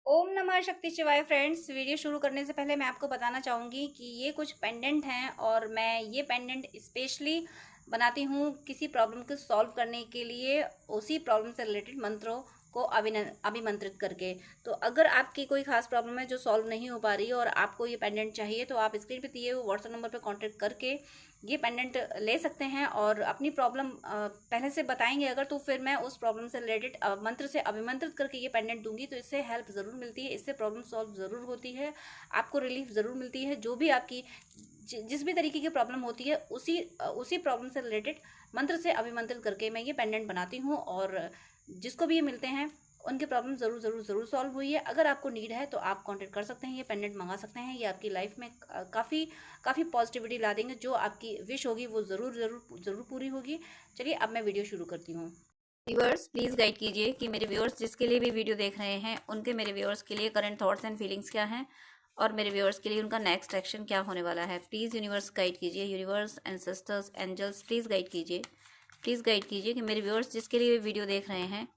ओम नमः शक्ति शिवाय फ्रेंड्स। वीडियो शुरू करने से पहले मैं आपको बताना चाहूँगी कि ये कुछ पेंडेंट हैं और मैं ये पेंडेंट स्पेशली बनाती हूँ किसी प्रॉब्लम को सॉल्व करने के लिए, उसी प्रॉब्लम से रिलेटेड मंत्रों को अभिमंत्रित करके। तो अगर आपकी कोई खास प्रॉब्लम है जो सॉल्व नहीं हो पा रही है और आपको ये पेंडेंट चाहिए, तो आप स्क्रीन पे दिए हुए व्हाट्सएप नंबर पे कांटेक्ट करके ये पेंडेंट ले सकते हैं और अपनी प्रॉब्लम पहले से बताएंगे अगर, तो फिर मैं उस प्रॉब्लम से रिलेटेड मंत्र से अभिमंत्रित करके ये पेंडेंट दूंगी। तो इससे हेल्प ज़रूर मिलती है, इससे प्रॉब्लम सॉल्व ज़रूर होती है, आपको रिलीफ ज़रूर मिलती है। जो भी आपकी जिस भी तरीके की प्रॉब्लम होती है, उसी प्रॉब्लम से रिलेटेड मंत्र से अभिमंत्रित करके मैं ये पेंडेंट बनाती हूँ और जिसको भी ये मिलते हैं उनकी प्रॉब्लम ज़रूर ज़रूर ज़रूर सॉल्व हुई है। अगर आपको नीड है तो आप कांटेक्ट कर सकते हैं, ये पेंडेंट मंगा सकते हैं। ये आपकी लाइफ में काफ़ी पॉजिटिविटी ला देंगे। जो आपकी विश होगी वो ज़रूर ज़रूर ज़रूर पूरी होगी। चलिए अब मैं वीडियो शुरू करती हूँ। व्यूअर्स प्लीज़ गाइड कीजिए कि मेरे व्यूअर्स जिसके लिए भी वीडियो देख रहे हैं उनके, मेरे व्यूअर्स के लिए करंट थॉट्स एंड फीलिंग्स क्या हैं और मेरे व्यूअर्स के लिए उनका नेक्स्ट एक्शन क्या होने वाला है। प्लीज़ यूनिवर्स गाइड कीजिए, universe ancestors angels please guide कीजिए, प्लीज़ गाइड कीजिए कि मेरे व्यूअर्स जिसके लिए वीडियो देख रहे हैं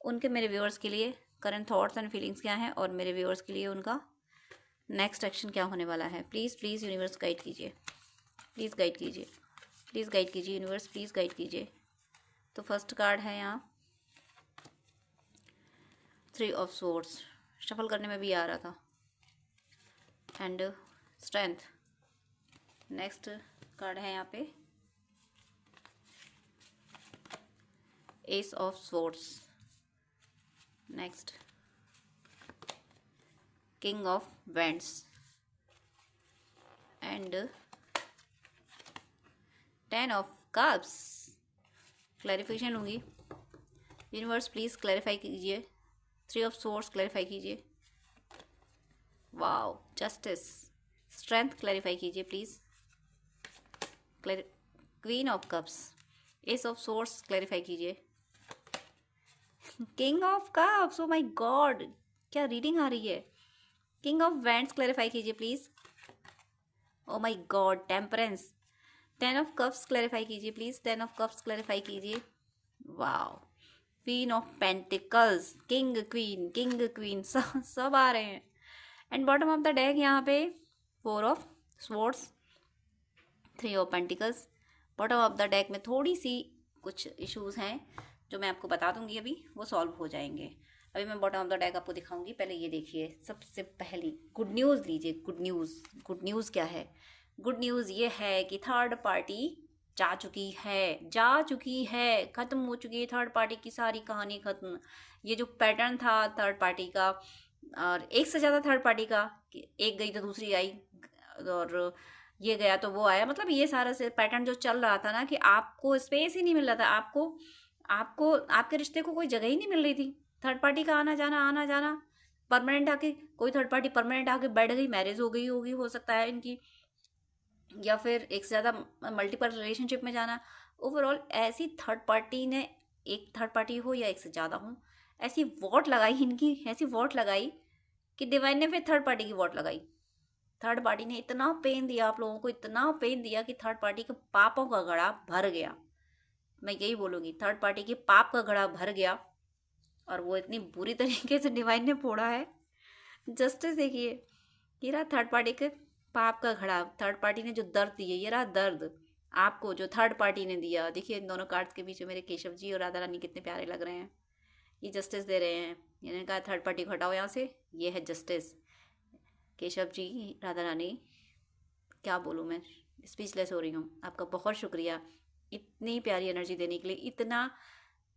उनके, मेरे व्यूअर्स के लिए करंट थॉट्स एंड फीलिंग्स क्या हैं और मेरे व्यूअर्स के लिए उनका नेक्स्ट एक्शन क्या होने वाला है। प्लीज़ प्लीज़ यूनिवर्स गाइड कीजिए, प्लीज़ गाइड कीजिए, प्लीज़ गाइड कीजिए यूनिवर्स, प्लीज़ गाइड कीजिए। तो फर्स्ट कार्ड है यहाँ 3 ऑफ सोर्ड्स, शफल करने में भी आ रहा था, एंड स्ट्रेंथ। नेक्स्ट कार्ड है यहाँ पे ace of swords, next king of wands and 10 of cups. Clarification लूँगी, यूनिवर्स प्लीज़ क्लैरिफाई कीजिए। 3 ऑफ सोर्ड्स क्लैरिफाई कीजिए। वाओ, जस्टिस, स्ट्रेंथ क्लैरिफाई कीजिए please. Queen of cups, ace of swords clarify कीजिए। King of cups, oh my god क्या reading आ रही है। King of wands clarify कीजिए please. Oh my god, temperance. 10 of cups clarify कीजिए please, 10 of cups clarify कीजिए। Wow, queen of pentacles, king queen सब आ रहे हैं। And bottom of the deck यहाँ पे 4 of swords, 3 of pentacles. Bottom of the deck में थोड़ी सी कुछ इश्यूज हैं जो मैं आपको बता दूंगी, अभी वो सॉल्व हो जाएंगे। अभी मैं बॉटम ऑफ द डेक आपको दिखाऊंगी। पहले ये देखिए, सबसे पहली गुड न्यूज़ लीजिए। गुड न्यूज़, गुड न्यूज़ क्या है? गुड न्यूज़ ये है कि थर्ड पार्टी जा चुकी है, ख़त्म हो चुकी है थर्ड पार्टी की सारी कहानी ख़त्म। ये जो पैटर्न था थर्ड पार्टी का, और एक से ज़्यादा थर्ड पार्टी का, कि एक गई तो दूसरी आई और ये गया तो वो आया, मतलब ये सारा से पैटर्न जो चल रहा था ना, कि आपको स्पेस ही नहीं मिल रहा था, आपको आपको आपके रिश्ते को कोई जगह ही नहीं मिल रही थी। थर्ड पार्टी का आना जाना परमानेंट आके, कोई थर्ड पार्टी परमानेंट आके बैठ गई, मैरिज हो गई होगी हो सकता है इनकी, या फिर एक से ज़्यादा मल्टीपल रिलेशनशिप में जाना। ओवरऑल ऐसी थर्ड पार्टी ने, एक थर्ड पार्टी हो या एक से ज़्यादा हो, ऐसी वोट लगाई इनकी, ऐसी वोट लगाई कि डिवाइन ने फिर थर्ड पार्टी की वोट लगाई। थर्ड पार्टी ने इतना पेन दिया आप लोगों को, इतना पेन दिया कि थर्ड पार्टी के पापों का घड़ा भर गया। मैं यही बोलूँगी, थर्ड पार्टी के पाप का घड़ा भर गया और वो इतनी बुरी तरीके से डिवाइन ने फोड़ा है। जस्टिस देखिए, ये रहा थर्ड पार्टी के पाप का घड़ा। थर्ड पार्टी ने जो दर्द दिया, ये रहा दर्द आपको जो थर्ड पार्टी ने दिया। देखिए इन दोनों कार्ड्स के बीच में मेरे केशव जी और राधा रानी कितने प्यारे लग रहे हैं। ये जस्टिस दे रहे हैं, इन्होंने कहा थर्ड पार्टी को हटाओ यहाँ से। ये है जस्टिस। केशव जी, राधा रानी, क्या बोलूँ मैं, स्पीचलेस हो रही हूँ। आपका बहुत शुक्रिया इतनी प्यारी एनर्जी देने के लिए। इतना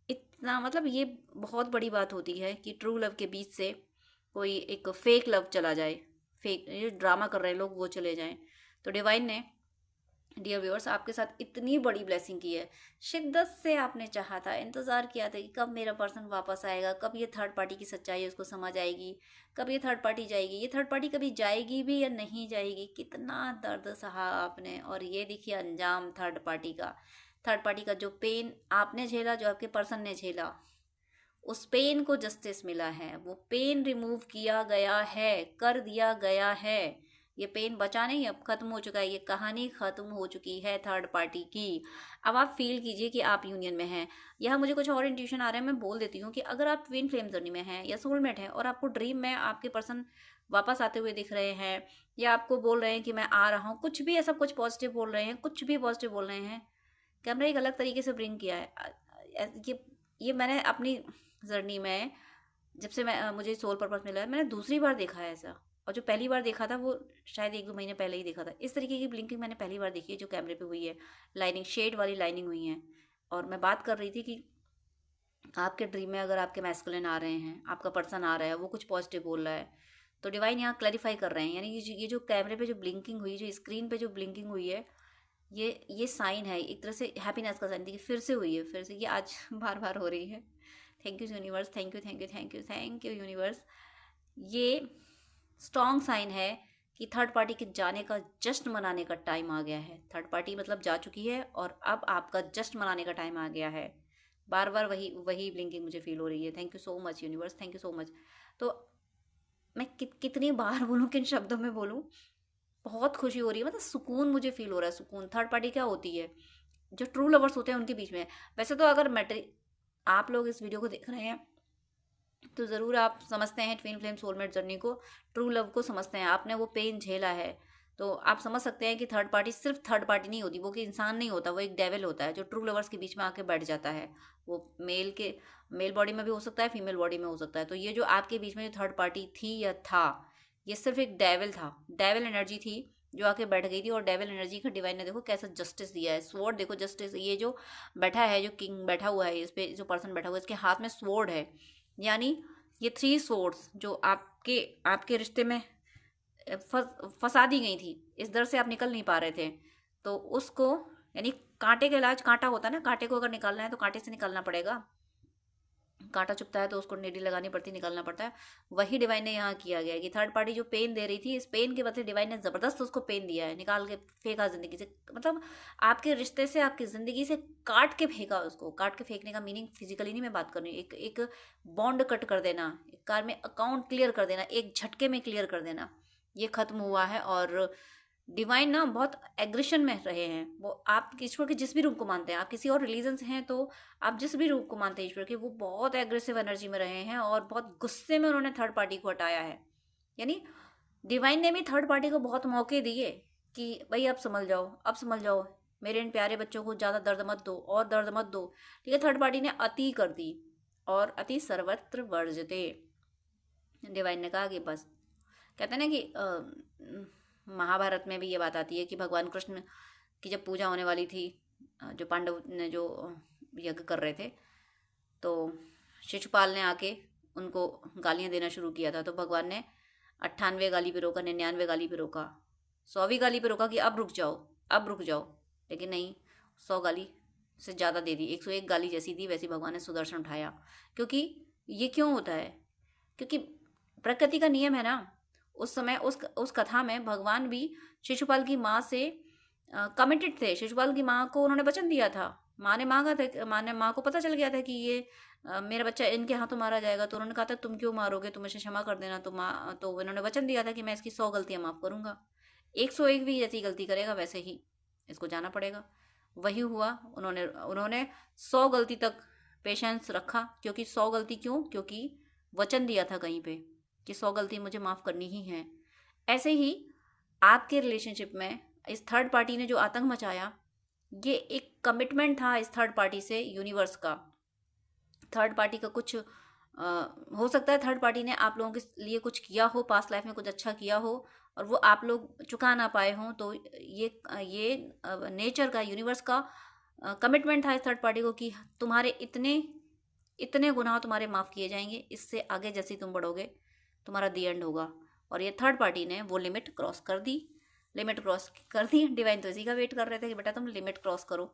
इतना मतलब ये बहुत बड़ी बात होती है कि ट्रू लव के बीच से कोई एक फेक लव चला जाए, फेक ये ड्रामा कर रहे हैं लोग वो चले जाएं। तो डिवाइन ने, डियर व्यूअर्स, आपके साथ इतनी बड़ी ब्लेसिंग की है। शिद्दत से आपने चाहा था, इंतज़ार किया था कि कब मेरा पर्सन वापस आएगा, कब ये थर्ड पार्टी की सच्चाई उसको समझ आएगी, कब ये थर्ड पार्टी जाएगी, ये थर्ड पार्टी कभी जाएगी भी या नहीं जाएगी। कितना दर्द सहा आपने, और ये देखिए अंजाम थर्ड पार्टी का। थर्ड पार्टी का जो पेन आपने झेला, जो आपके पर्सन ने झेला, उस पेन को जस्टिस मिला है। वो पेन रिमूव किया गया है, कर दिया गया है। ये पेन बचा नहीं, अब खत्म हो चुका है, ये कहानी खत्म हो चुकी है थर्ड पार्टी की। अब आप फील कीजिए कि आप यूनियन में हैं। यहाँ मुझे कुछ और इंट्यूशन आ रहा है, मैं बोल देती हूँ कि अगर आप ट्विन फ्लेम जर्नी में हैं या सोलमेट हैं और आपको ड्रीम में आपके पर्सन वापस आते हुए दिख रहे हैं, या आपको बोल रहे हैं कि मैं आ रहा हूँ, कुछ भी ऐसा कुछ पॉजिटिव बोल रहे हैं, कुछ भी पॉजिटिव बोल रहे हैं, कैमरा एक अलग तरीके से ब्रिंग किया है। ये मैंने अपनी जर्नी में, जब से मैं मुझे सोल पर्पस मिला है, मैंने दूसरी बार देखा है ऐसा। और जो पहली बार देखा था वो शायद 1-2 महीने पहले ही देखा था। इस तरीके की ब्लिंकिंग मैंने पहली बार देखी है जो कैमरे पे हुई है। लाइनिंग, शेड वाली लाइनिंग हुई है। और मैं बात कर रही थी कि आपके ड्रीम में अगर आपके मैस्कुलिन आ रहे हैं, आपका पर्सन आ रहा है, वो कुछ पॉजिटिव बोल रहा है, तो डिवाइन यहाँ क्लैरिफाई कर रहे हैं। यानी ये जो कैमरे पे जो ब्लिंकिंग हुई, जो स्क्रीन पे जो ब्लिंकिंग हुई है, ये साइन है एक तरह से हैप्पीनेस का साइन। देखिए फिर से हुई है, फिर से ये आज बार बार हो रही है। Thank you universe, thank you thank you thank you thank you universe. ये स्ट्रॉन्ग साइन है कि थर्ड पार्टी के जाने का जश्न मनाने का टाइम आ गया है। थर्ड पार्टी मतलब जा चुकी है और अब आपका जश्न मनाने का टाइम आ गया है। बार बार वही वही ब्लिंकिंग मुझे फील हो रही है। Thank you so much universe, thank you so much. तो मैं कितनी बार बोलूँ, किन शब्दों में बोलूँ, बहुत खुशी हो रही है, मतलब सुकून मुझे फील हो रहा है, सुकून। थर्ड पार्टी क्या होती है, जो ट्रू लवर्स होते हैं उनके बीच में। वैसे तो अगर आप लोग इस वीडियो को देख रहे हैं तो ज़रूर आप समझते हैं ट्विन फ्लेम सोलमेट जर्नी को, ट्रू लव को समझते हैं, आपने वो पेन झेला है। तो आप समझ सकते हैं कि थर्ड पार्टी सिर्फ थर्ड पार्टी नहीं होती, वो कि इंसान नहीं होता, वो एक डेविल होता है जो ट्रू लवर्स के बीच में आके बैठ जाता है। वो मेल बॉडी में भी हो सकता है, फीमेल बॉडी में हो सकता है। तो ये जो आपके बीच में जो थर्ड पार्टी थी या था, ये सिर्फ एक डेविल था, डेविल एनर्जी थी जो आके बैठ गई थी। और डेविल एनर्जी का डिवाइन ने देखो कैसा जस्टिस दिया है। स्वॉर्ड देखो, जस्टिस, ये जो बैठा है, जो किंग बैठा हुआ है, इस पे जो पर्सन बैठा हुआ है, इसके हाथ में स्वॉर्ड है। यानी ये 3 स्वॉर्ड्स जो आपके आपके रिश्ते में फंसा दी गई थी, इस दर से आप निकल नहीं पा रहे थे, तो उसको, यानी कांटे का इलाज कांटा होता है ना, कांटे को अगर निकालना है तो कांटे से निकालना पड़ेगा। कांटा चुभता है तो उसको नीडी लगानी पड़ती, निकालना पड़ता है। वही डिवाइन ने यहाँ किया गया है कि थर्ड पार्टी जो पेन दे रही थी, इस पेन के बदले डिवाइन ने ज़बरदस्त उसको पेन दिया है, निकाल के फेंका ज़िंदगी से। मतलब आपके रिश्ते से, आपकी ज़िंदगी से काट के फेंका उसको। काट के फेंकने का मीनिंग फिजिकली नहीं मैं बात कर रही हूँ, एक बॉन्ड कट कर देना, एक कार में अकाउंट क्लियर कर देना, एक झटके में क्लियर कर देना, ये खत्म हुआ है। और डिवाइन ना बहुत एग्रेशन में रहे हैं। वो आप ईश्वर के जिस भी रूप को मानते हैं, आप किसी और रिलीजन से हैं तो आप जिस भी रूप को मानते हैं ईश्वर के, वो बहुत एग्रेसिव एनर्जी में रहे हैं और बहुत गुस्से में उन्होंने थर्ड पार्टी को हटाया है। यानी डिवाइन ने भी थर्ड पार्टी को बहुत मौके दिए कि भाई अब संभल जाओ, अब संभल जाओ, मेरे इन प्यारे बच्चों को ज़्यादा दर्द मत दो और दर्द मत दो। ठीक है, थर्ड पार्टी ने अति कर दी, और अति सर्वत्र वर्जते। डिवाइन ने कहा कि बस, कहते हैं ना कि महाभारत में भी ये बात आती है कि भगवान कृष्ण की जब पूजा होने वाली थी, जो पांडव ने जो यज्ञ कर रहे थे, तो शिशुपाल ने आके उनको गालियां देना शुरू किया था। तो भगवान ने 98 गाली पे रोका, 99 गाली पे रोका, 100वीं गाली पे रोका कि अब रुक जाओ, अब रुक जाओ। लेकिन नहीं, 100 गाली से ज़्यादा दे दी, 101 गाली जैसी थी वैसी भगवान ने सुदर्शन उठाया। क्योंकि ये क्यों होता है, क्योंकि प्रकृति का नियम है ना। उस समय उस कथा में भगवान भी शिशुपाल की माँ से कमिटेड थे। शिशुपाल की माँ को उन्होंने वचन दिया था, माँ ने मांगा था, माँ को पता चल गया था कि ये मेरा बच्चा इनके हाथों मारा जाएगा। तो उन्होंने कहा था तुम क्यों मारोगे, तुम इसे क्षमा कर देना। तो उन्होंने वचन दिया था कि मैं इसकी 100 गलतियाँ माफ़ करूँगा, 101 भी जैसी गलती करेगा वैसे ही इसको जाना पड़ेगा। वही हुआ, उन्होंने 100 गलती तक पेशेंस रखा। क्योंकि 100 गलती क्यों, क्योंकि वचन दिया था कहीं पे कि 100 गलती मुझे माफ़ करनी ही है। ऐसे ही आपके रिलेशनशिप में इस थर्ड पार्टी ने जो आतंक मचाया, ये एक कमिटमेंट था इस थर्ड पार्टी से यूनिवर्स का। थर्ड पार्टी का कुछ हो सकता है थर्ड पार्टी ने आप लोगों के लिए कुछ किया हो, पास्ट लाइफ में कुछ अच्छा किया हो और वो आप लोग चुका ना पाए हों। तो ये नेचर का, यूनिवर्स का कमिटमेंट था इस थर्ड पार्टी को कि तुम्हारे इतने गुनाह तुम्हारे माफ़ किए जाएंगे, इससे आगे जैसे तुम बढ़ोगे तुम्हारा दी एंड होगा। और ये थर्ड पार्टी ने वो लिमिट क्रॉस कर दी, डिवाइन तो इसी का वेट कर रहे थे कि बेटा तुम लिमिट क्रॉस करो।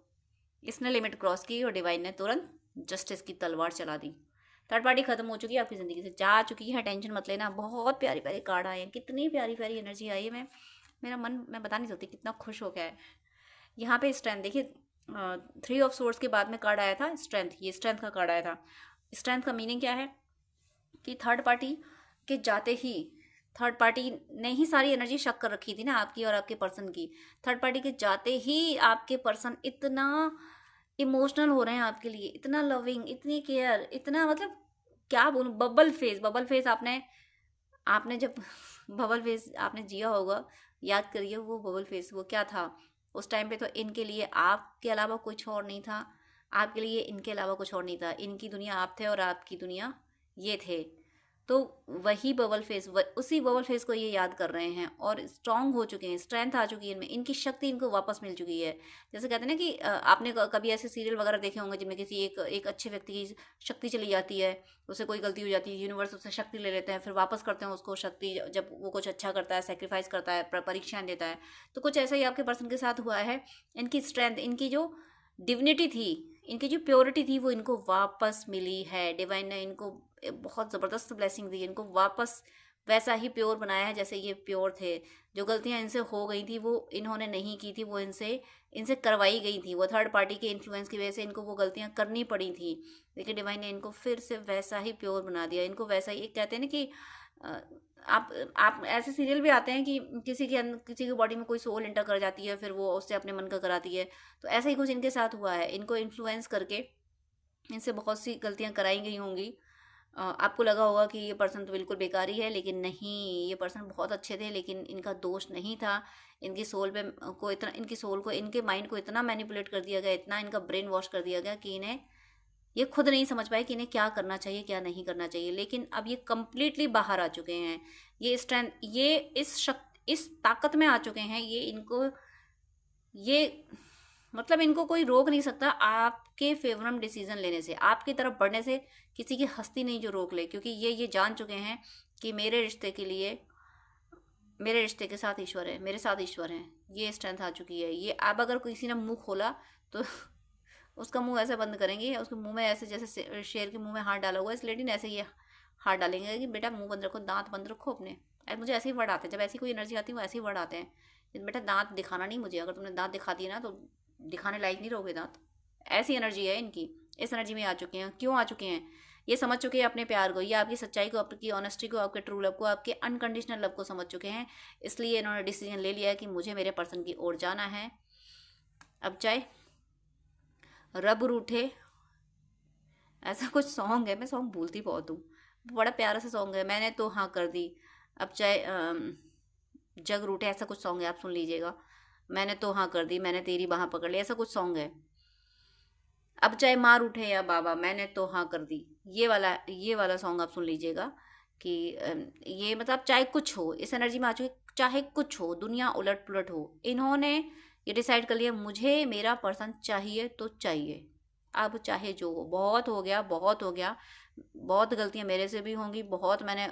इसने लिमिट क्रॉस की और डिवाइन ने तुरंत जस्टिस की तलवार चला दी। थर्ड पार्टी खत्म हो चुकी है, आपकी ज़िंदगी से जा चुकी है, टेंशन मत लेना। बहुत प्यारी प्यारी कार्ड आए हैं, कितनी प्यारी प्यारी एनर्जी आई है। मेरा मन, मैं बता नहीं सकती कितना खुश हो गया है। यहाँ पे स्ट्रेंथ देखिए, 3 ऑफ सोर्ड्स के बाद में कार्ड आया था स्ट्रेंथ, ये स्ट्रेंथ का कार्ड आया था। स्ट्रेंथ का मीनिंग क्या है कि थर्ड पार्टी के जाते ही थर्ड पार्टी ने ही सारी एनर्जी शक कर रखी थी ना आपकी और आपके पर्सन की। थर्ड पार्टी के जाते ही आपके पर्सन इतना इमोशनल हो रहे हैं आपके लिए, इतना लविंग, इतनी केयर, इतना मतलब क्या बोलूं, बबल फेस, बबल फेस। आपने आपने जब बबल फेस आपने जिया होगा, याद करिए वो बबल फेस वो क्या था उस टाइम पे। तो इनके लिए आपके अलावा कुछ और नहीं था, आपके लिए इनके अलावा कुछ और नहीं था। इनकी दुनिया आप थे और आपकी दुनिया ये थे। तो वही बबल फेस, उसी बबल फेस को ये याद कर रहे हैं और स्ट्रांग हो चुके हैं, स्ट्रेंथ आ चुकी है इनमें, इनकी शक्ति इनको वापस मिल चुकी है। जैसे कहते हैं ना कि आपने कभी ऐसे सीरियल वगैरह देखे होंगे जिनमें किसी एक अच्छे व्यक्ति की शक्ति चली जाती है, उसे कोई गलती हो जाती है, यूनिवर्स उससे शक्ति ले लेते हैं, फिर वापस करते हैं उसको शक्ति जब वो कुछ अच्छा करता है, सेक्रीफाइस करता है, परीक्षाएं देता है। तो कुछ ऐसा ही आपके पर्सन के साथ हुआ है। इनकी स्ट्रेंथ, इनकी जो डिविनिटी थी, इनकी जो प्योरिटी थी वो इनको वापस मिली है। डिवाइन ने इनको बहुत ज़बरदस्त ब्लेसिंग दी, इनको वापस वैसा ही प्योर बनाया है जैसे ये प्योर थे। जो गलतियां इनसे हो गई थी वो इन्होंने नहीं की थी, वो इनसे इनसे करवाई गई थी। वो थर्ड पार्टी के इन्फ्लुएंस की वजह से इनको वो गलतियां करनी पड़ी थी, लेकिन डिवाइन ने इनको फिर से वैसा ही प्योर बना दिया। इनको वैसा ही, एक कहते हैं ना कि अ, आप ऐसे सीरियल भी आते हैं कि किसी की बॉडी में कोई सोल एंटर कर जाती है, फिर वो उससे अपने मन का कराती है। तो ऐसा ही कुछ इनके साथ हुआ है। इनको इन्फ्लुएंस करके इनसे बहुत सी गलतियां कराई गई होंगी। आपको लगा होगा कि ये पर्सन तो बिल्कुल बेकार ही है, लेकिन नहीं, ये पर्सन बहुत अच्छे थे, लेकिन इनका दोष नहीं था। इनकी सोल पे को इतना, इनकी सोल को, इनके माइंड को इतना मैनिपुलेट कर दिया गया, इतना इनका ब्रेन वॉश कर दिया गया कि इन्हें ये खुद नहीं समझ पाए कि इन्हें क्या करना चाहिए, क्या नहीं करना चाहिए। लेकिन अब ये कंप्लीटली बाहर आ चुके हैं। ये स्ट्रेंथ, ये इस ताकत में आ चुके हैं। ये मतलब इनको कोई रोक नहीं सकता आपके फेवर में डिसीजन लेने से, आपकी तरफ बढ़ने से। किसी की हस्ती नहीं जो रोक ले, क्योंकि ये जान चुके हैं कि मेरे रिश्ते के लिए, मेरे रिश्ते के साथ ईश्वर है, मेरे साथ ईश्वर है। ये स्ट्रेंथ आ चुकी है। ये अब अगर किसी ने मुंह खोला तो उसका मुंह ऐसे बंद करेंगे, उसके मुंह में ऐसे जैसे शेर के मुंह में हाथ डाला हुआ है इस लेडी ने, ऐसे ये हाथ डालेंगे कि बेटा मुंह बंद रखो, दांत बंद रखो अपने। मुझे ऐसे ही वर्ड आते हैं जब ऐसी कोई एनर्जी आती है, वो ऐसे ही वर्ड आते हैं, बेटा दांत दिखाना नहीं मुझे, अगर तुमने दांत दिखा दिए ना तो दिखाने लायक नहीं रहोगे दांत। ऐसी एनर्जी है इनकी। इस एनर्जी में आ चुके हैं। क्यों आ चुके हैं? ये समझ चुके हैं अपने प्यार को, ये आपकी सच्चाई को, आपकी ऑनेस्टी को, आपके ट्रू लव को, आपके अनकंडीशनल लव को समझ चुके हैं। इसलिए इन्होंने डिसीजन ले लिया है कि मुझे मेरे पर्सन की ओर जाना है। अब चाहे रब रूठे, ऐसा कुछ सॉन्ग है, मैं सॉन्ग भूलती बहुत हूँ, बड़ा प्यारा सा सॉन्ग है, मैंने तो हाँ कर दी। अब चाहे जग रूठे, ऐसा कुछ सॉन्ग है, आप सुन लीजिएगा। मैंने तो हाँ कर दी, मैंने तेरी बाह पकड़ ली, ऐसा कुछ सॉन्ग है। अब चाहे मार उठे या बाबा, मैंने तो हाँ कर दी, ये वाला सॉन्ग आप सुन लीजिएगा। कि ये मतलब चाहे कुछ हो, इस एनर्जी में आ चुके, चाहे कुछ हो, दुनिया उलट पुलट हो, इन्होंने ये डिसाइड कर लिया मुझे मेरा पर्सन चाहिए तो चाहिए। अब चाहे जो हो, बहुत हो गया, बहुत हो गया, बहुत गलतियां मेरे से भी होंगी, बहुत मैंने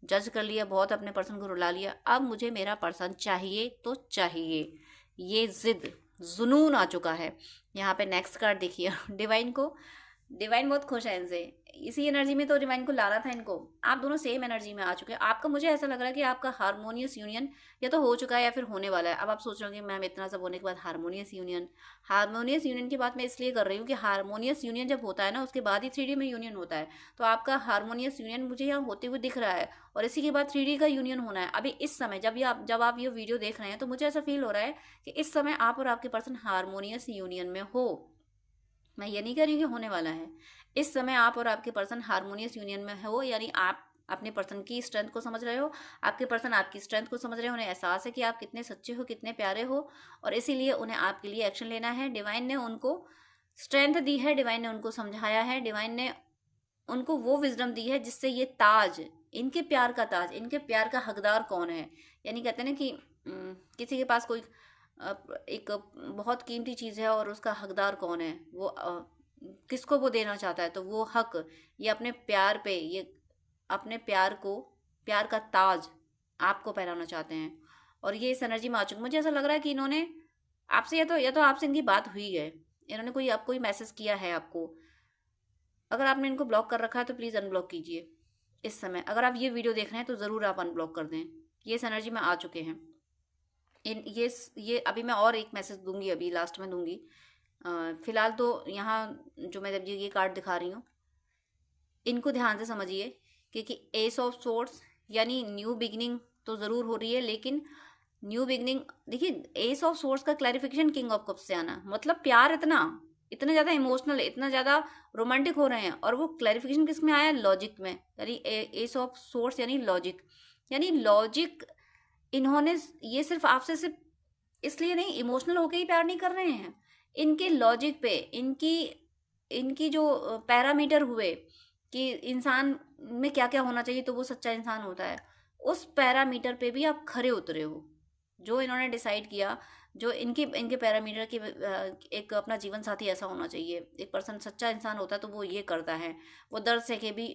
जज कर लिया, बहुत अपने पर्सन को रुला लिया। अब मुझे मेरा पर्सन चाहिए तो चाहिए, ये जिद, जुनून आ चुका है। यहाँ पे नेक्स्ट कार्ड देखिए डिवाइन को, डिवाइन बहुत खुश है इनसे। इसी एनर्जी में तो डिवाइन को लाना था इनको। आप दोनों सेम एनर्जी में आ चुके हैं। आपका, मुझे ऐसा लग रहा है कि आपका हारमोनियस यूनियन या तो हो चुका है या फिर होने वाला है। अब आप सोच रहे हो कि मैम इतना सब होने के बाद हारमोनियस यूनियन, हारमोनियस यूनियन की बात मैं इसलिए कर रही हूँ कि हारमोनियस यूनियन जब होता है ना, उसके बाद ही 3D में यूनियन होता है। तो आपका हारमोनियस यूनियन मुझे यहाँ होते हुए दिख रहा है, और इसी के बाद 3D का यूनियन होना है। अभी इस समय जब आप ये वीडियो देख रहे हैं, तो मुझे ऐसा फील हो रहा है कि इस समय आप और आपके पर्सन हारमोनियस यूनियन में हो। मैं ये नहीं कह रही हूँ कि होने वाला है। इस समय आप और आपके पर्सन हारमोनियस यूनियन में हो, यानी आप अपने पर्सन की स्ट्रेंथ को समझ रहे हो, आपके पर्सन आपकी स्ट्रेंथ को समझ रहे हो, उन्हें एहसास है कि आप कितने सच्चे हो, कितने प्यारे हो, और इसीलिए उन्हें आपके लिए एक्शन लेना है। डिवाइन ने उनको स्ट्रेंथ दी है, डिवाइन ने उनको समझाया है, डिवाइन ने उनको वो विजडम दी है जिससे ये ताज, इनके प्यार का ताज, इनके प्यार का हकदार कौन है। यानी कहते हैं ना कि किसी के पास कोई एक बहुत कीमती चीज़ है और उसका हकदार कौन है, वो किसको वो देना चाहता है, तो वो हक ये अपने प्यार पे, ये अपने प्यार को, प्यार का ताज आपको पहनाना चाहते हैं। और ये इस एनर्जी में आ चुके। मुझे ऐसा लग रहा है कि इन्होंने आपसे या तो आपसे इनकी बात हुई है, इन्होंने कोई मैसेज किया है आपको। अगर आपने इनको ब्लॉक कर रखा है तो प्लीज़ अनब्लॉक कीजिए इस समय। अगर आप ये वीडियो देख रहे हैं तो ज़रूर आप अनब्लॉक कर दें। ये इस एनर्जी में आ चुके हैं। ये अभी मैं और एक मैसेज दूंगी, अभी लास्ट में दूंगी। फिलहाल तो यहाँ जो मैं जब ये कार्ड दिखा रही हूँ, इनको ध्यान से समझिए, क्योंकि एस ऑफ सोर्ड्स, यानी न्यू बिगनिंग तो ज़रूर हो रही है, लेकिन न्यू बिगनिंग देखिए, एस ऑफ सोर्स का क्लैरिफिकेशन किंग ऑफ कप्स से आना मतलब प्यार इतना इतना ज़्यादा इमोशनल, इतना ज़्यादा रोमांटिक हो रहे हैं, और वो क्लैरिफिकेशन किस में आया, लॉजिक में, यानी एस ऑफ सोर्स यानी लॉजिक, यानी लॉजिक। इन्होंने ये सिर्फ आपसे सिर्फ इसलिए नहीं, इमोशनल होके ही प्यार नहीं कर रहे हैं, इनके लॉजिक पे, इनकी इनकी जो पैरामीटर हुए कि इंसान में क्या क्या होना चाहिए तो वो सच्चा इंसान होता है, उस पैरामीटर पे भी आप खरे उतरे हो। जो इन्होंने डिसाइड किया, जो इनके इनके पैरामीटर की एक अपना जीवन साथी ऐसा होना चाहिए, एक पर्सन सच्चा इंसान होता है तो वो ये करता है, वो दर्द सहे भी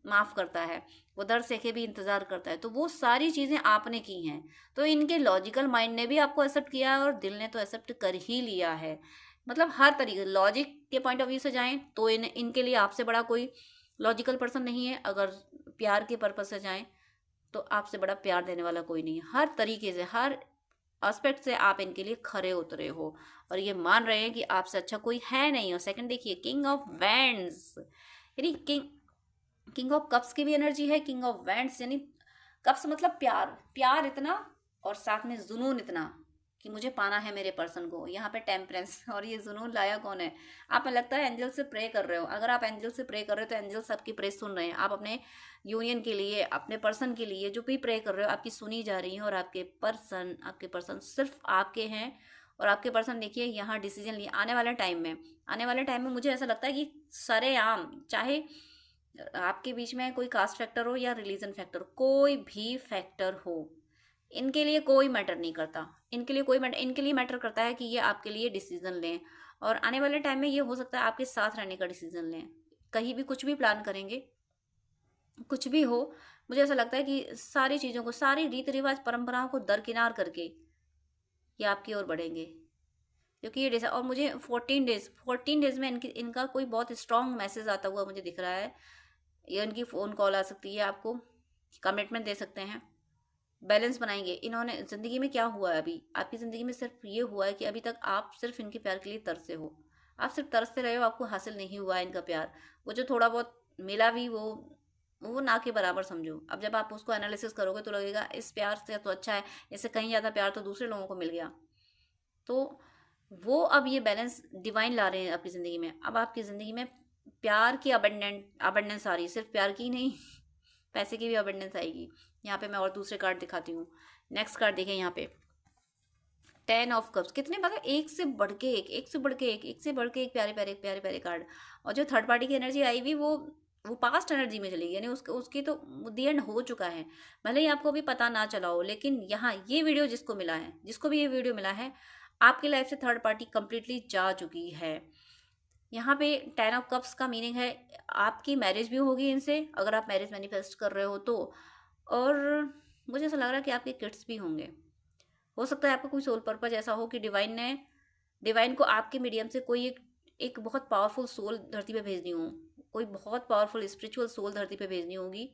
माफ़ करता है, वो दर्द सहे भी इंतज़ार करता है, तो वो सारी चीज़ें आपने की हैं। तो इनके लॉजिकल माइंड ने भी आपको एक्सेप्ट किया है और दिल ने तो एक्सेप्ट कर ही लिया है। मतलब हर तरीके लॉजिक के पॉइंट ऑफ व्यू से जाएं तो इनके लिए आपसे बड़ा कोई लॉजिकल पर्सन नहीं है। अगर प्यार के पर्पज से जाएं तो आपसे बड़ा प्यार देने वाला कोई नहीं है। हर तरीके से, हर एस्पेक्ट से आप इनके लिए खरे उतरे हो और ये मान रहे हैं कि आपसे अच्छा कोई है नहीं। और सेकंड देखिए, किंग ऑफ वैंड्स, यानी किंग ऑफ कप्स की भी एनर्जी है, किंग ऑफ वैंड्स यानी कप्स मतलब प्यार, प्यार इतना और साथ में जुनून इतना कि मुझे पाना है मेरे पर्सन को। यहाँ पे टेम्परेंस, और ये जुनून लाया कौन है, आप में लगता है एंजल से प्रे कर रहे हो। अगर आप एंजल से प्रे कर रहे हो तो एंजल सबकी प्रे सुन रहे हैं। आप अपने यूनियन के लिए, अपने पर्सन के लिए जो भी प्रे कर रहे हो आपकी सुनी जा रही है, और आपके पर्सन सिर्फ आपके हैं। और आपके पर्सन देखिए यहाँ डिसीजन लिए आने वाले टाइम में मुझे ऐसा लगता है कि सरेआम, चाहे आपके बीच में कोई कास्ट फैक्टर हो या रिलीजन फैक्टर, कोई भी फैक्टर हो, इनके लिए कोई मैटर नहीं करता। इनके लिए मैटर करता है कि ये आपके लिए डिसीजन लें, और आने वाले टाइम में ये हो सकता है आपके साथ रहने का डिसीजन लें। कहीं भी कुछ भी प्लान करेंगे, कुछ भी हो, मुझे ऐसा लगता है कि सारी चीज़ों को, सारी रीति रिवाज परंपराओं को दरकिनार करके ये आपकी ओर बढ़ेंगे। क्योंकि ये डेज, और मुझे 14 डेज में इनका कोई बहुत स्ट्रांग मैसेज आता हुआ मुझे दिख रहा है। या इनकी फ़ोन कॉल आ सकती है, आपको कमिटमेंट दे सकते हैं, बैलेंस बनाएंगे। इन्होंने ज़िंदगी में क्या हुआ है, अभी आपकी ज़िंदगी में सिर्फ ये हुआ है कि अभी तक आप सिर्फ इनके प्यार के लिए तरसे हो, आप सिर्फ तरसते रहे हो, आपको हासिल नहीं हुआ है इनका प्यार। वो जो थोड़ा बहुत मिला भी, वो ना के बराबर समझो। अब जब आप उसको एनालिसिस करोगे तो लगेगा इस प्यार से तो अच्छा है, इससे कहीं ज़्यादा प्यार तो दूसरे लोगों को मिल गया। तो वो अब ये बैलेंस डिवाइन ला रहे हैं आपकी ज़िंदगी में। अब आपकी ज़िंदगी में प्यार की अबंडेंस आ रही है, सिर्फ प्यार की नहीं, पैसे की भी अबंडेंस आएगी। यहाँ पे मैं और दूसरे कार्ड दिखाती हूँ। नेक्स्ट कार्ड देखें यहाँ पे, 10 ऑफ कप्स। कितने मतलब एक से बढ़ के एक, एक से बढ़ के एक, एक से बढ़ के एक प्यारे प्यारे कार्ड। और जो थर्ड पार्टी की एनर्जी आई हुई वो पास्ट एनर्जी में चली गई, यानी उसकी तो दी एंड हो चुका है। भले ही आपको अभी पता ना चला हो, लेकिन यहाँ ये वीडियो जिसको मिला है, जिसको भी ये वीडियो मिला है, आपकी लाइफ से थर्ड पार्टी कंप्लीटली जा चुकी है। यहाँ पे 10 ऑफ कप्स का मीनिंग है आपकी मैरिज भी होगी इनसे, अगर आप मैरिज मैनिफेस्ट कर रहे हो तो। और मुझे ऐसा लग रहा है कि आपके किड्स भी होंगे। हो सकता है आपका कोई सोल पर्पज ऐसा हो कि डिवाइन को आपके मीडियम से कोई एक बहुत पावरफुल सोल धरती पे भेजनी हो, कोई बहुत पावरफुल स्पिरिचुअल सोल धरती पे भेजनी होगी,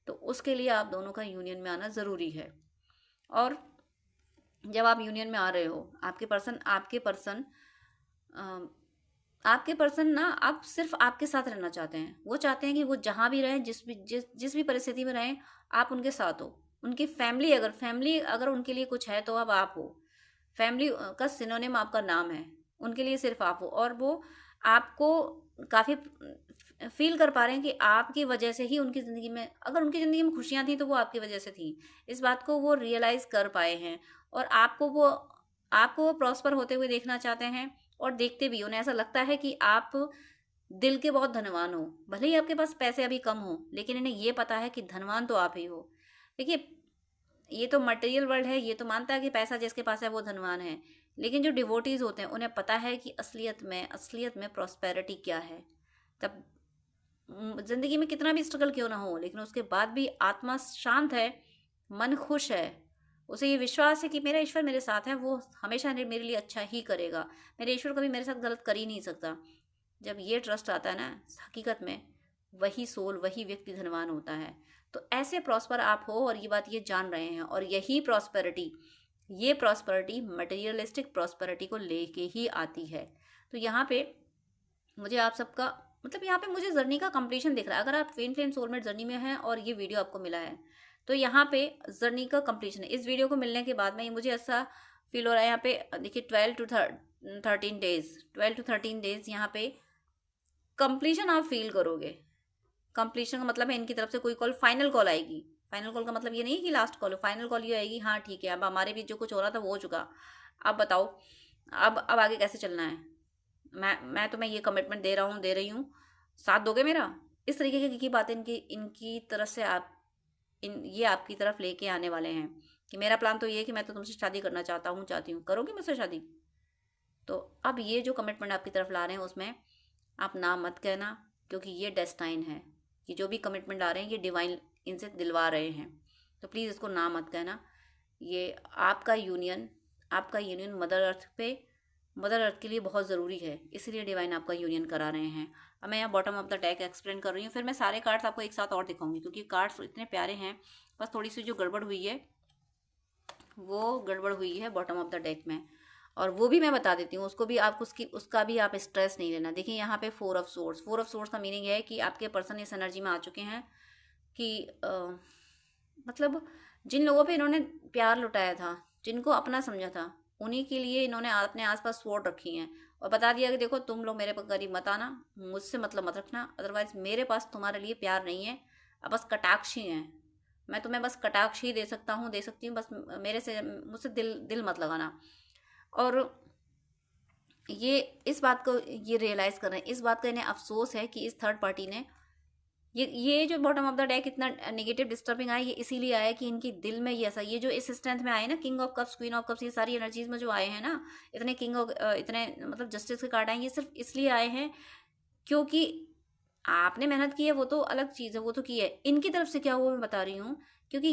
तो उसके लिए आप दोनों का यूनियन में आना ज़रूरी है। और जब आप यूनियन में आ रहे हो, आपके पर्सन ना आप सिर्फ आपके साथ रहना चाहते हैं। वो चाहते हैं कि वो जहाँ भी रहें, जिस भी परिस्थिति में रहें, आप उनके साथ हो। उनकी फैमिली अगर उनके लिए कुछ है तो अब आप हो। फैमिली का सिनोनिम आपका नाम है, उनके लिए सिर्फ आप हो। और वो आपको काफ़ी फील कर पा रहे हैं कि आपकी वजह से ही उनकी ज़िंदगी में, अगर उनकी ज़िंदगी में खुशियाँ थी तो वो आपकी वजह से थी। इस बात को वो रियलाइज़ कर पाए हैं, और आपको वो प्रॉस्पर होते हुए देखना चाहते हैं, और देखते भी। उन्हें ऐसा लगता है कि आप दिल के बहुत धनवान हो। भले ही आपके पास पैसे अभी कम हो, लेकिन इन्हें ये पता है कि धनवान तो आप ही हो। देखिए, ये तो मटेरियल वर्ल्ड है, ये तो मानता है कि पैसा जिसके पास है वो धनवान है। लेकिन जो डिवोटीज होते हैं उन्हें पता है कि असलियत में प्रॉस्पेरिटी क्या है। तब जिंदगी में कितना भी स्ट्रगल क्यों ना हो, लेकिन उसके बाद भी आत्मा शांत है, मन खुश है। उसे ये विश्वास है कि मेरा ईश्वर मेरे साथ है, वो हमेशा मेरे लिए अच्छा ही करेगा। मेरे ईश्वर कभी मेरे साथ गलत कर ही नहीं सकता। जब ये ट्रस्ट आता है ना, हकीकत में वही सोल, वही व्यक्ति धनवान होता है। तो ऐसे प्रॉस्पर आप हो, और ये बात ये जान रहे हैं। और यही प्रॉस्पेरिटी मटेरियलिस्टिक प्रॉस्पेरिटी को लेके ही आती है। तो यहाँ पे मुझे आप सबका मतलब यहाँ पे मुझे जर्नी का कंप्लीशन दिख रहा है। अगर आप ट्विन फ्लेम सोलमेट जर्नी में हैं और ये वीडियो आपको मिला है तो यहाँ पे जर्नी का कंप्लीशन है। इस वीडियो को मिलने के बाद में मुझे ऐसा फील हो रहा है, यहाँ पे देखिए 12 to 13 डेज यहाँ पे कंप्लीशन आप फील करोगे। कंप्लीशन का मतलब है इनकी तरफ से कोई कॉल, फाइनल कॉल आएगी। फाइनल कॉल का मतलब ये नहीं है कि लास्ट कॉल हो, फाइनल कॉल ये आएगी, हाँ ठीक है अब हमारे बीच जो कुछ हो रहा था वो हो चुका, अब बताओ अब आगे कैसे चलना है। मैं तुम्हें ये कमिटमेंट दे रही हूँ, साथ दोगे मेरा। इस तरीके की बातें इनकी तरफ से ये आपकी तरफ लेके आने वाले हैं कि मेरा प्लान तो ये है कि मैं तो तुमसे शादी करना चाहती हूँ, करोगे मुझसे शादी। तो अब ये जो कमिटमेंट आपकी तरफ ला रहे हैं उसमें आप ना मत कहना, क्योंकि ये डेस्टाइन है कि जो भी कमिटमेंट ला रहे हैं ये डिवाइन इनसे दिलवा रहे हैं। तो प्लीज़ इसको ना मत कहना। ये आपका यूनियन मदर अर्थ के लिए बहुत ज़रूरी है, इसलिए डिवाइन आपका यूनियन करा रहे हैं। अब मैं यहाँ bottom of the deck explain कर रही हूँ, फिर मैं सारे कार्ड्स आपको एक साथ और दिखाऊंगी क्योंकि कार्ड्स इतने प्यारे हैं। बस थोड़ी सी जो गड़बड़ हुई है वो गड़बड़ हुई है बॉटम ऑफ द डेक में, और वो भी मैं बता देती हूँ। उसको भी आप उसका भी आप स्ट्रेस नहीं लेना। देखिए यहाँ पे 4 ऑफ सोर्स का मीनिंग है कि आपके पर्सन इस एनर्जी में आ चुके हैं कि मतलब जिन लोगों पे इन्होंने प्यार लुटाया था, जिनको अपना समझा था, उन्हीं के लिए इन्होंने अपने आसपास स्वॉर्ड रखी हैं और बता दिया कि देखो तुम लोग मेरे करीब मत आना, मुझसे मतलब मत रखना, अदरवाइज मेरे पास तुम्हारे लिए प्यार नहीं है, अब बस कटाक्ष ही है। मैं तुम्हें बस कटाक्ष ही दे सकती हूँ, बस मुझसे दिल मत लगाना। और ये इस बात को ये रियलाइज़ कर रहे हैं, इस बात का इन्हें अफसोस है कि इस थर्ड पार्टी ने ये जो बॉटम ऑफ द डेक इतना नेगेटिव डिस्टर्बिंग आया, ये इसीलिए आया कि इनकी दिल में ये ऐसा, ये जो इस स्ट्रेंथ में आए ना, king of cups, queen of cups, ये सारी एनर्जीज में जो आए हैं ना, इतने इतने मतलब जस्टिस के कार्ड आए, ये सिर्फ इसलिए आए हैं क्योंकि आपने मेहनत की है, वो तो अलग चीज़ है, वो तो की है। इनकी तरफ से क्या हुआ मैं बता रही हूँ, क्योंकि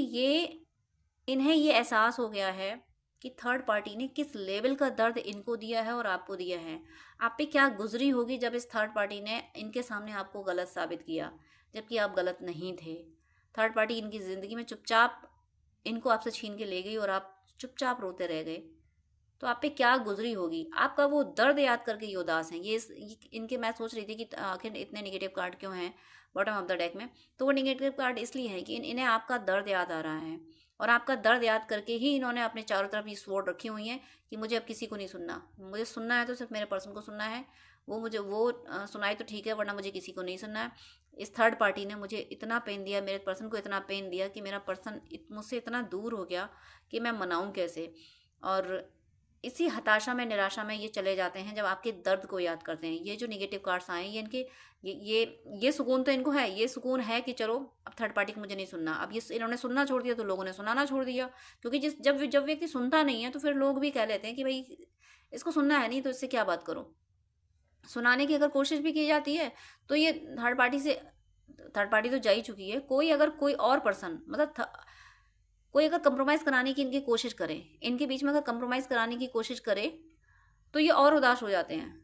इन्हें ये एहसास हो गया है कि थर्ड पार्टी ने किस लेवल का दर्द इनको दिया है और आपको दिया है। आप पे क्या गुजरी होगी जब इस थर्ड पार्टी ने इनके सामने आपको गलत साबित किया, जबकि आप गलत नहीं थे। थर्ड पार्टी इनकी ज़िंदगी में चुपचाप इनको आपसे छीन के ले गई और आप चुपचाप रोते रह गए। तो आप पे क्या गुजरी होगी, आपका वो दर्द याद करके ये उदास हैं। ये इनके मैं सोच रही थी कि आखिर इतने नेगेटिव कार्ड क्यों हैं बॉटम ऑफ द डेक में। तो वो नेगेटिव कार्ड इसलिए है कि इन्हें आपका दर्द याद आ रहा है, और आपका दर्द याद करके ही इन्होंने अपने चारों तरफ ये स्वॉर्ड रखी हुई हैं कि मुझे अब किसी को नहीं सुनना, मुझे सुनना है तो सिर्फ मेरे पर्सन को सुनना है। वो मुझे सुनाई तो ठीक है, वरना मुझे किसी को नहीं सुनना है। इस थर्ड पार्टी ने मुझे इतना पेन दिया, मेरे पर्सन को इतना पेन दिया कि मेरा पर्सन मुझसे इतना दूर हो गया कि मैं मनाऊं कैसे। और इसी हताशा में, निराशा में ये चले जाते हैं जब आपके दर्द को याद करते हैं। ये जो नेगेटिव कार्ड्स आए ये इनके ये सुकून तो इनको है, ये सुकून है कि चलो अब थर्ड पार्टी को मुझे नहीं सुनना। अब ये इन्होंने सुनना छोड़ दिया तो लोगों ने सुनाना छोड़ दिया, क्योंकि जब व्यक्ति सुनता नहीं है तो फिर लोग भी कह लेते हैं कि भाई इसको सुनना है नहीं तो इससे क्या बात करो। सुनाने की अगर कोशिश भी की जाती है तो ये थर्ड पार्टी तो जा ही चुकी है। कोई और पर्सन मतलब कोई अगर कंप्रोमाइज़ कराने की इनकी कोशिश करे, इनके बीच में अगर कंप्रोमाइज़ कराने की कोशिश करे तो ये और उदास हो जाते हैं।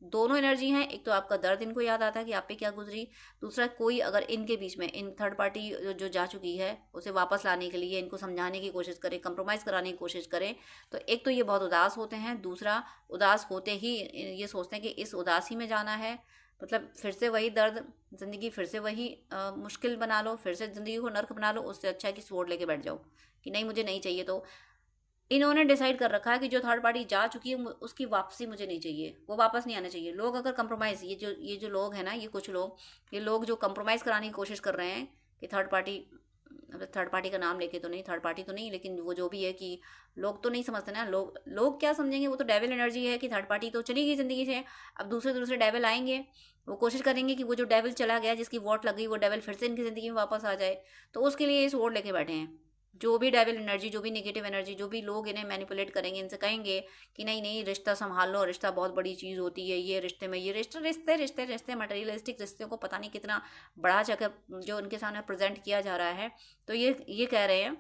दोनों एनर्जी हैं, एक तो आपका दर्द इनको याद आता है कि आप पे क्या गुजरी, दूसरा कोई अगर इनके बीच में इन थर्ड पार्टी जो जा चुकी है उसे वापस लाने के लिए इनको समझाने की कोशिश करे, कंप्रोमाइज़ कराने की कोशिश करे, तो एक तो ये बहुत उदास होते हैं, दूसरा उदास होते ही ये सोचते हैं कि इस उदासी में जाना है, मतलब फिर से वही दर्द, ज़िंदगी फिर से वही मुश्किल बना लो, फिर से ज़िंदगी को नर्क बना लो। उससे अच्छा है कि स्वॉर्ड लेके बैठ जाओ कि नहीं मुझे नहीं चाहिए। तो इन्होंने डिसाइड कर रखा है कि जो थर्ड पार्टी जा चुकी है उसकी वापसी मुझे नहीं चाहिए, वो वापस नहीं आना चाहिए। लोग अगर कंप्रोमाइज़, ये जो लोग हैं ना, ये कुछ लोग, ये लोग जो कंप्रोमाइज़ कराने की कोशिश कर रहे हैं कि थर्ड पार्टी का नाम लेके तो नहीं, थर्ड पार्टी तो नहीं, लेकिन वो जो भी है कि लोग तो नहीं समझते ना, लोग क्या समझेंगे, वो तो डेविल एनर्जी है कि थर्ड पार्टी तो चली गई ज़िंदगी से, अब दूसरे डेविल आएंगे, वो कोशिश करेंगे कि वो जो डेविल चला गया, जिसकी वोट लग गई, वो डेविल फिर से इनकी ज़िंदगी में वापस आ जाए। तो उसके लिए इस वोट लेके बैठे हैं। जो भी डेविल एनर्जी, जो भी नेगेटिव एनर्जी, जो भी लोग इन्हें मैनिपुलेट करेंगे, इनसे कहेंगे कि नहीं नहीं रिश्ता संभाल लो, रिश्ता बहुत बड़ी चीज़ होती है, ये रिश्ते में, ये रिश्ते मटेरियलिस्टिक रिश्ते को पता नहीं कितना बड़ा जगह जो उनके सामने प्रेजेंट किया जा रहा है। तो ये कह रहे हैं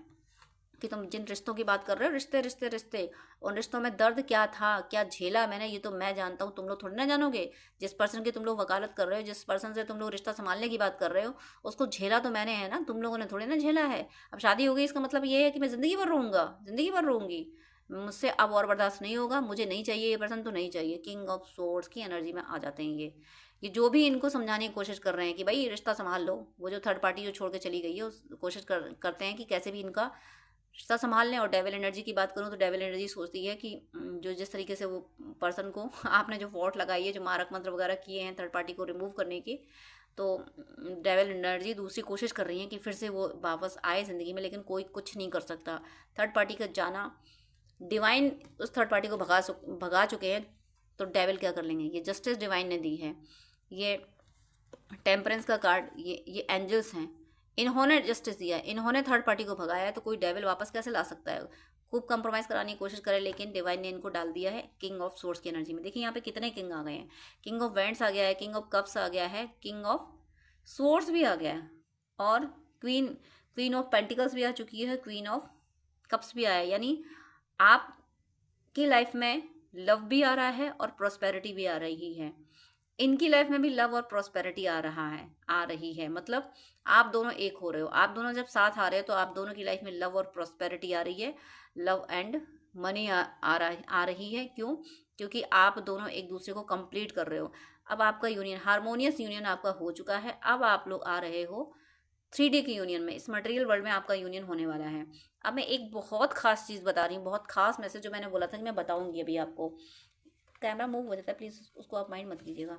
कि तुम जिन रिश्तों की बात कर रहे हो, रिश्ते, उन रिश्तों में दर्द क्या था, क्या झेला मैंने, ये तो मैं जानता हूँ, तुम लोग थोड़ी ना जानोगे। जिस पर्सन की तुम लोग वकालत कर रहे हो, जिस पर्सन से तुम लोग रिश्ता संभालने की बात कर रहे हो, उसको झेला तो मैंने है ना, तुम लोगों ने थोड़ी ना झेला है। अब शादी हो गई, इसका मतलब ये है कि मैं ज़िंदगी भर रहूँगी, मुझसे अब और बर्दाश्त नहीं होगा, मुझे नहीं चाहिए ये पर्सन, तो नहीं चाहिए। किंग ऑफ सोर्ड्स की एनर्जी में आ जाते हैं ये जो भी इनको समझाने की कोशिश कर रहे हैं कि भाई रिश्ता संभाल लो, वो जो थर्ड पार्टी जो छोड़ के चली गई है उस कोशिश करते हैं कि कैसे भी इनका रिश्ता संभाल लें। और डेविल एनर्जी की बात करूँ तो डेविल एनर्जी सोचती है कि जो जिस तरीके से वो पर्सन को आपने जो वोट लगाई है, जो मारक मंत्र वगैरह किए हैं थर्ड पार्टी को रिमूव करने की, तो डेविल एनर्जी दूसरी कोशिश कर रही है कि फिर से वो वापस आए ज़िंदगी में, लेकिन कोई कुछ नहीं कर सकता। थर्ड पार्टी का जाना, डिवाइन उस थर्ड पार्टी को भगा चुके हैं, तो डेविल क्या कर लेंगे। ये जस्टिस डिवाइन ने दी है, ये टेम्परेंस का कार्ड, ये एंजल्स हैं, इन्होंने जस्टिस दिया है, इन्होंने थर्ड पार्टी को भगाया है, तो कोई डेविल वापस कैसे ला सकता है। खूब कंप्रोमाइज़ कराने की कोशिश करे, लेकिन डिवाइन ने इनको डाल दिया है किंग ऑफ सोर्स की एनर्जी में। देखिए यहाँ पे कितने किंग आ गए हैं, किंग ऑफ वेंट्स आ गया है, किंग ऑफ कप्स आ गया है, किंग ऑफ सोर्स भी आ गया है, और क्वीन ऑफ पेंटिकल्स भी आ चुकी है, क्वीन ऑफ कप्स भी आया है। यानी आपकी लाइफ में लव भी आ रहा है और प्रॉस्पेरिटी भी आ रही है, इनकी लाइफ में भी लव और प्रॉस्पेरिटी आ रही है। मतलब आप दोनों एक हो रहे हो, आप दोनों जब साथ आ रहे हो तो आप दोनों की लाइफ में लव और प्रॉस्पेरिटी आ रही है, लव एंड मनी आ रही है। क्यों? क्योंकि आप दोनों एक दूसरे को कंप्लीट कर रहे हो। अब आपका यूनियन, हार्मोनियस यूनियन आपका हो चुका है। अब आप लोग आ रहे हो 3D की यूनियन में, इस मटेरियल वर्ल्ड में आपका यूनियन होने वाला है। अब मैं एक बहुत खास चीज़ बता रही हूँ, बहुत खास मैसेज जो मैंने बोला था कि मैं बताऊंगी अभी आपको। कैमरा मूव हो जाता है, प्लीज़ उसको आप माइंड मत कीजिएगा।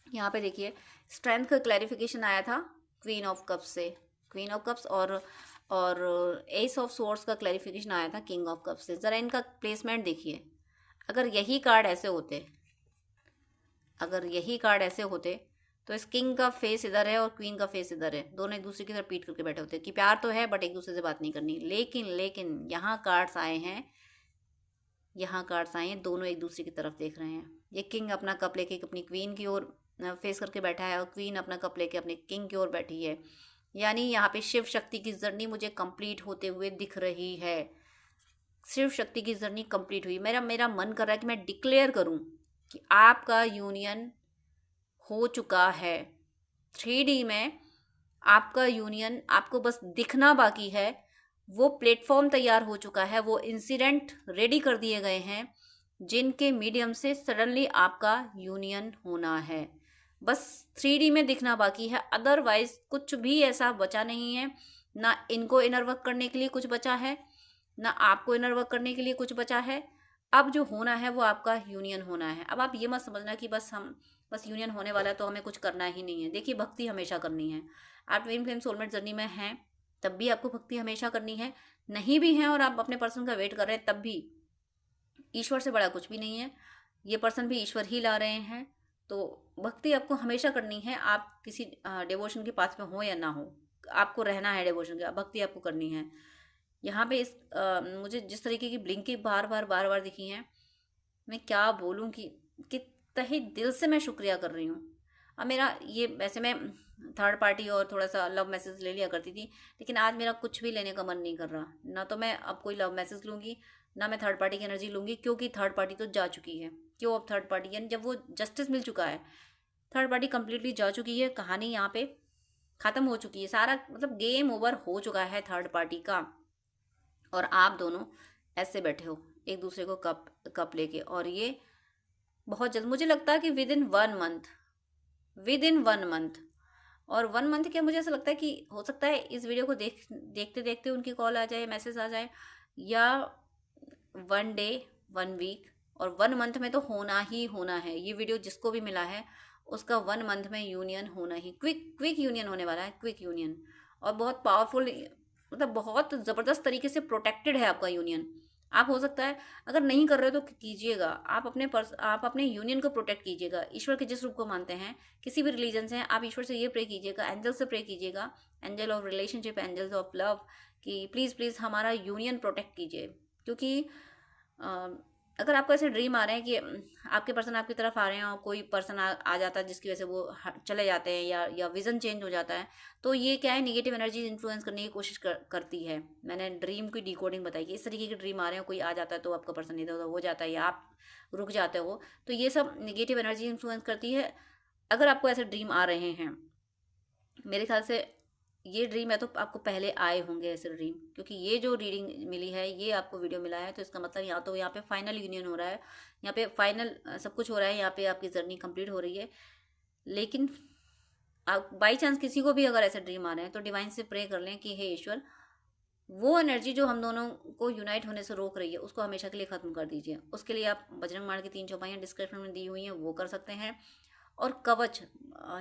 यहाँ पे देखिए स्ट्रेंथ का क्लैरिफिकेशन आया था क्वीन ऑफ कप्स से, क्वीन ऑफ कप्स, और एस ऑफ सोर्ड्स का क्लैरिफिकेशन आया था किंग ऑफ कप्स से। ज़रा इनका प्लेसमेंट देखिए, अगर यही कार्ड ऐसे होते, अगर यही कार्ड ऐसे होते तो इस किंग का फेस इधर है और क्वीन का फेस इधर है, दोनों एक दूसरे की तरफ पीट करके बैठे होते कि प्यार तो है बट एक दूसरे से बात नहीं करनी। लेकिन यहाँ कार्ड्स आए हैं, यहाँ कार्ड्स आए हैं, दोनों एक दूसरे की तरफ देख रहे हैं। ये किंग अपना कप लेके अपनी क्वीन की ओर फेस करके बैठा है और क्वीन अपना कप लेके अपने किंग की ओर बैठी है। यानी यहाँ पे शिव शक्ति की जर्नी मुझे कंप्लीट होते हुए दिख रही है। शिव शक्ति की जर्नी कंप्लीट हुई। मेरा मन कर रहा है कि मैं डिक्लेयर करूँ कि आपका यूनियन हो चुका है 3D में। आपका यूनियन, आपको बस दिखना बाकी है। वो प्लेटफॉर्म तैयार हो चुका है, वो इंसिडेंट रेडी कर दिए गए हैं जिनके मीडियम से सडनली आपका यूनियन होना है। बस 3D में दिखना बाकी है, अदरवाइज कुछ भी ऐसा बचा नहीं है। ना इनको इनर वर्क करने के लिए कुछ बचा है, ना आपको इनर वर्क करने के लिए कुछ बचा है। अब जो होना है वो आपका यूनियन होना है। अब आप ये मत समझना कि बस यूनियन होने वाला है तो हमें कुछ करना ही नहीं है। देखिए भक्ति हमेशा करनी है। आप ट्विन फ्लेम सोलमेट जर्नी में हैं तब भी आपको भक्ति हमेशा करनी है, नहीं भी हैं और आप अपने पर्सन का वेट कर रहे हैं तब भी ईश्वर से बड़ा कुछ भी नहीं है। ये पर्सन भी ईश्वर ही ला रहे हैं, तो भक्ति आपको हमेशा करनी है। आप किसी डिवोशन के पास में हो या ना हो, आपको रहना है डिवोशन के, भक्ति आपको करनी है। यहाँ पे मुझे जिस तरीके की ब्लिंकिंग बार बार दिखी हैं, मैं क्या बोलूँ कि तहे दिल से मैं शुक्रिया कर रही हूँ। अब मेरा ये, वैसे मैं थर्ड पार्टी और थोड़ा सा लव मैसेज ले लिया करती थी, लेकिन आज मेरा कुछ भी लेने का मन नहीं कर रहा। ना तो मैं अब कोई लव मैसेज लूँगी, ना मैं थर्ड पार्टी की एनर्जी लूँगी, क्योंकि थर्ड पार्टी तो जा चुकी है। क्यों? अब थर्ड पार्टी, यानी जब वो जस्टिस मिल चुका है, थर्ड पार्टी कंप्लीटली जा चुकी है, कहानी यहाँ पे ख़त्म हो चुकी है, सारा मतलब गेम ओवर हो चुका है थर्ड पार्टी का। और आप दोनों ऐसे बैठे हो एक दूसरे को कप लेके, और ये बहुत जल्द, मुझे लगता है कि विद इन 1 मंथ, और 1 मंथ क्या, मुझे ऐसा लगता है कि हो सकता है इस वीडियो को देखते देखते उनकी कॉल आ जाए, मैसेज आ जाए, या 1 डे 1 वीक, और 1 मंथ में तो होना ही होना है। ये वीडियो जिसको भी मिला है उसका 1 मंथ में यूनियन होना ही, क्विक यूनियन होने वाला है, क्विक यूनियन, और बहुत पावरफुल, मतलब बहुत ज़बरदस्त तरीके से प्रोटेक्टेड है आपका यूनियन। आप हो सकता है अगर नहीं कर रहे हो तो कीजिएगा, आप अपने यूनियन को प्रोटेक्ट कीजिएगा। ईश्वर के जिस रूप को मानते हैं, किसी भी रिलीजन से हैं, आप ईश्वर से ये प्रे कीजिएगा, एंजल से प्रे कीजिएगा, angel of relationship, angels of love, कि प्लीज़ हमारा यूनियन प्रोटेक्ट कीजिए। क्योंकि अगर आपको ऐसे ड्रीम आ रहे हैं कि आपके पर्सन आपकी तरफ आ रहे हैं और कोई पर्सन आ जाता है जिसकी वजह से वो चले जाते हैं, या विज़न चेंज हो जाता है, तो ये क्या है, नेगेटिव एनर्जी इन्फ्लुएंस करने की कोशिश करती है। मैंने ड्रीम की डिकोडिंग बताई कि इस तरीके के ड्रीम आ रहे हैं, कोई आ जाता है तो आपका पर्सन इधर उधर हो जाता है या आप रुक जाते हो, तो ये सब नेगेटिव एनर्जी इन्फ्लुएंस करती है। अगर आपको ऐसे ड्रीम आ रहे हैं, मेरे ख्याल से ये ड्रीम है तो आपको पहले आए होंगे ऐसे ड्रीम, क्योंकि ये जो रीडिंग मिली है, ये आपको वीडियो मिला है, तो इसका मतलब यहाँ पे फाइनल यूनियन हो रहा है, यहाँ पे फाइनल सब कुछ हो रहा है, यहाँ पे आपकी जर्नी कंप्लीट हो रही है। लेकिन आप बाई चांस किसी को भी अगर ऐसे ड्रीम आ रहे हैं तो डिवाइन से प्रे कर लें कि हे ईश्वर, वो एनर्जी जो हम दोनों को यूनाइट होने से रोक रही है उसको हमेशा के लिए ख़त्म कर दीजिए। उसके लिए आप बजरंग बाण की 3 चौपाइयाँ डिस्क्रिप्शन में दी हुई हैं, वो कर सकते हैं। और कवच,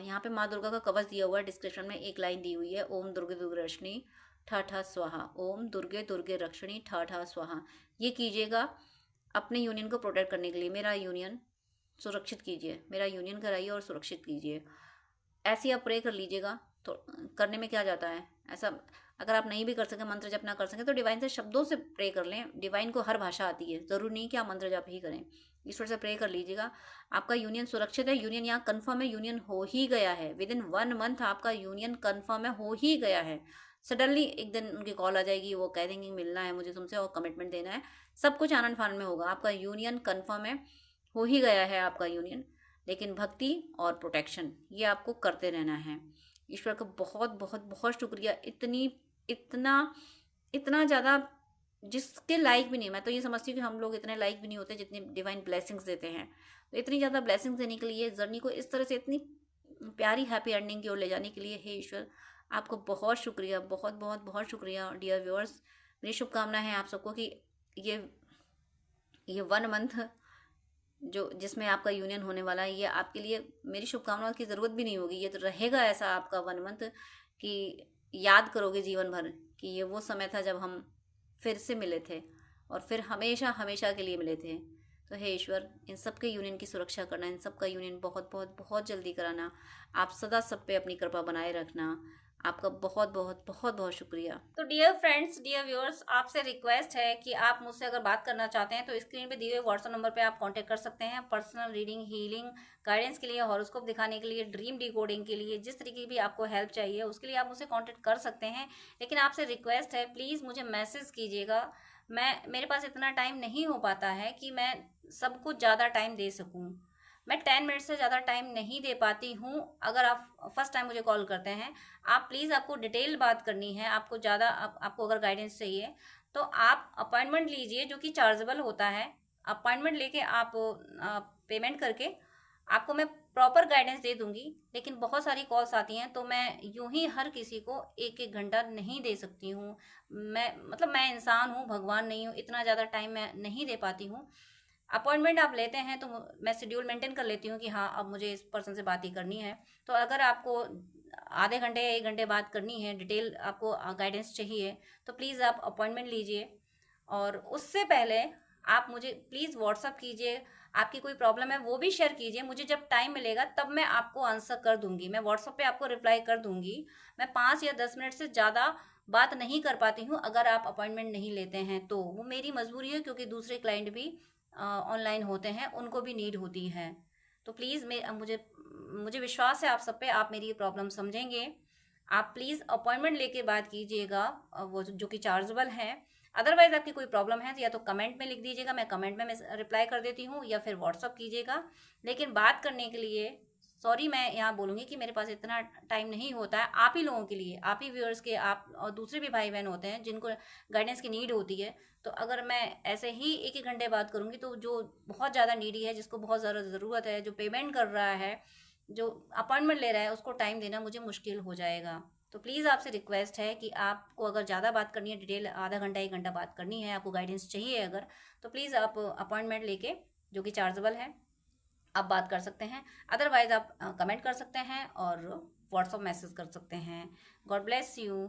यहाँ पे माँ दुर्गा का कवच दिया हुआ है, डिस्क्रिप्शन में एक लाइन दी हुई है, ओम दुर्गे दुर्गे रक्षणी ठा ठा स्वाहा, ओम दुर्गे दुर्गे रक्षणी ठा ठा स्वाहा। ये कीजिएगा अपने यूनियन को प्रोटेक्ट करने के लिए। मेरा यूनियन सुरक्षित कीजिए, मेरा यूनियन कराइए और सुरक्षित कीजिए। ऐसे आप प्रे कर लीजिएगा। तो करने में क्या जाता है, ऐसा अगर आप नहीं भी कर सकें, मंत्र जप ना कर सकें, तो डिवाइन से शब्दों से प्रे कर लें। डिवाइन को हर भाषा आती है, ज़रूरी नहीं कि आप मंत्र जप ही करें। ईश्वर से प्रे कर लीजिएगा। आपका यूनियन सुरक्षित है, यूनियन यहाँ कन्फर्म है, यूनियन हो ही गया है। विद इन 1 मंथ आपका यूनियन कन्फर्म है, हो ही गया है। सडनली एक दिन उनकी कॉल आ जाएगी, वो कह देंगे मिलना है मुझे तुमसे और कमिटमेंट देना है, सब कुछ आनंद फानंद में होगा। आपका यूनियन कन्फर्म है, हो ही गया है आपका यूनियन। लेकिन भक्ति और प्रोटेक्शन ये आपको करते रहना है। ईश्वर का बहुत बहुत बहुत शुक्रिया। इतना इतना ज़्यादा जिसके लायक भी नहीं, मैं तो ये समझती हूँ कि हम लोग इतने लायक भी नहीं होते जितनी डिवाइन ब्लेसिंग्स देते हैं। तो इतनी ज़्यादा ब्लेसिंग्स देने के लिए, जर्नी को इस तरह से इतनी प्यारी हैप्पी एंडिंग की ओर ले जाने के लिए, हे ईश्वर आपको बहुत शुक्रिया, बहुत बहुत बहुत शुक्रिया। डियर व्यूअर्स, मेरी शुभकामना है आप सबको कि ये 1 मंथ जो जिसमें आपका यूनियन होने वाला है, ये आपके लिए मेरी शुभकामनाओं की ज़रूरत भी नहीं होगी। ये तो रहेगा ऐसा आपका 1 मंथ कि याद करोगे जीवन भर कि ये वो समय था जब हम फिर से मिले थे और फिर हमेशा हमेशा के लिए मिले थे। तो हे ईश्वर, इन सब के यूनियन की सुरक्षा करना, इन सब का यूनियन बहुत बहुत बहुत जल्दी कराना। आप सदा सब पे अपनी कृपा बनाए रखना। आपका बहुत बहुत बहुत बहुत शुक्रिया। तो डियर फ्रेंड्स, डियर व्यूअर्स, आपसे रिक्वेस्ट है कि आप मुझसे अगर बात करना चाहते हैं तो स्क्रीन पे दिए हुए व्हाट्सएप नंबर पे आप कांटेक्ट कर सकते हैं। पर्सनल रीडिंग, हीलिंग, गाइडेंस के लिए, हॉरोस्कोप दिखाने के लिए, ड्रीम डिकोडिंग के लिए, जिस तरीके की भी आपको हेल्प चाहिए उसके लिए आप मुझसे कॉन्टेक्ट कर सकते हैं। लेकिन आपसे रिक्वेस्ट है, प्लीज़ मुझे मैसेज कीजिएगा। मेरे पास इतना टाइम नहीं हो पाता है कि मैं सबको ज़्यादा टाइम दे सकूँ। मैं 10 मिनट से ज़्यादा टाइम नहीं दे पाती हूँ। अगर आप फर्स्ट टाइम मुझे कॉल करते हैं, आप प्लीज़, आपको डिटेल बात करनी है, आपको ज़्यादा आपको अगर गाइडेंस चाहिए तो आप अपॉइंटमेंट लीजिए, जो कि चार्जेबल होता है। अपॉइंटमेंट लेके आप पेमेंट करके आपको मैं प्रॉपर गाइडेंस दे दूंगी। लेकिन बहुत सारी कॉल्स आती हैं तो मैं यूं ही हर किसी को 1-1 घंटा नहीं दे सकती हूँ। मैं इंसान हूँ, भगवान नहीं हूँ, इतना ज़्यादा टाइम मैं नहीं दे पाती हूँ। अपॉइंटमेंट आप लेते हैं तो मैं शेड्यूल मेंटेन कर लेती हूँ कि हाँ, अब मुझे इस पर्सन से बात ही करनी है। तो अगर आपको आधे घंटे या 1 घंटे बात करनी है, डिटेल आपको गाइडेंस चाहिए, तो प्लीज़ आप अपॉइंटमेंट लीजिए। और उससे पहले आप मुझे प्लीज़ व्हाट्सअप कीजिए। आपकी कोई प्रॉब्लम है वो भी शेयर कीजिए, मुझे जब टाइम मिलेगा तब मैं आपको आंसर कर दूंगी। मैं व्हाट्सअप पे आपको रिप्लाई कर दूंगी। मैं 5 या 10 मिनट से ज़्यादा बात नहीं कर पाती हूँ अगर आप अपॉइंटमेंट नहीं लेते हैं तो। वो मेरी मजबूरी है, क्योंकि दूसरे क्लाइंट भी ऑनलाइन होते हैं, उनको भी नीड होती है। तो प्लीज़ मुझे विश्वास है आप सब पे, आप मेरी प्रॉब्लम समझेंगे। आप प्लीज़ अपॉइंटमेंट लेके बात कीजिएगा, वो जो कि चार्जेबल है। अदरवाइज आपकी कोई प्रॉब्लम है तो या तो कमेंट में लिख दीजिएगा, मैं कमेंट में रिप्लाई कर देती हूँ, या फिर व्हाट्सअप कीजिएगा। लेकिन बात करने के लिए सॉरी, मैं यहाँ बोलूँगी कि मेरे पास इतना टाइम नहीं होता है। आप ही लोगों के लिए, आप ही व्यूअर्स के, आप और दूसरे भी भाई बहन होते हैं जिनको गाइडेंस की नीड होती है। तो अगर मैं ऐसे ही 1-1 घंटे बात करूँगी तो जो बहुत ज़्यादा नीडी है, जिसको बहुत ज़्यादा ज़रूरत है, जो पेमेंट कर रहा है, जो अपॉइंटमेंट ले रहा है, उसको टाइम देना मुझे मुश्किल हो जाएगा। तो प्लीज़ आपसे रिक्वेस्ट है कि आपको अगर ज़्यादा बात करनी है, डिटेल आधा घंटा 1 घंटा बात करनी है, आपको गाइडेंस चाहिए अगर, तो प्लीज़ आप अपॉइंटमेंट लेके, जो कि चार्जेबल है, आप बात कर सकते हैं। अदरवाइज़ आप कमेंट कर सकते हैं और व्हाट्सअप मैसेज कर सकते हैं। God bless you.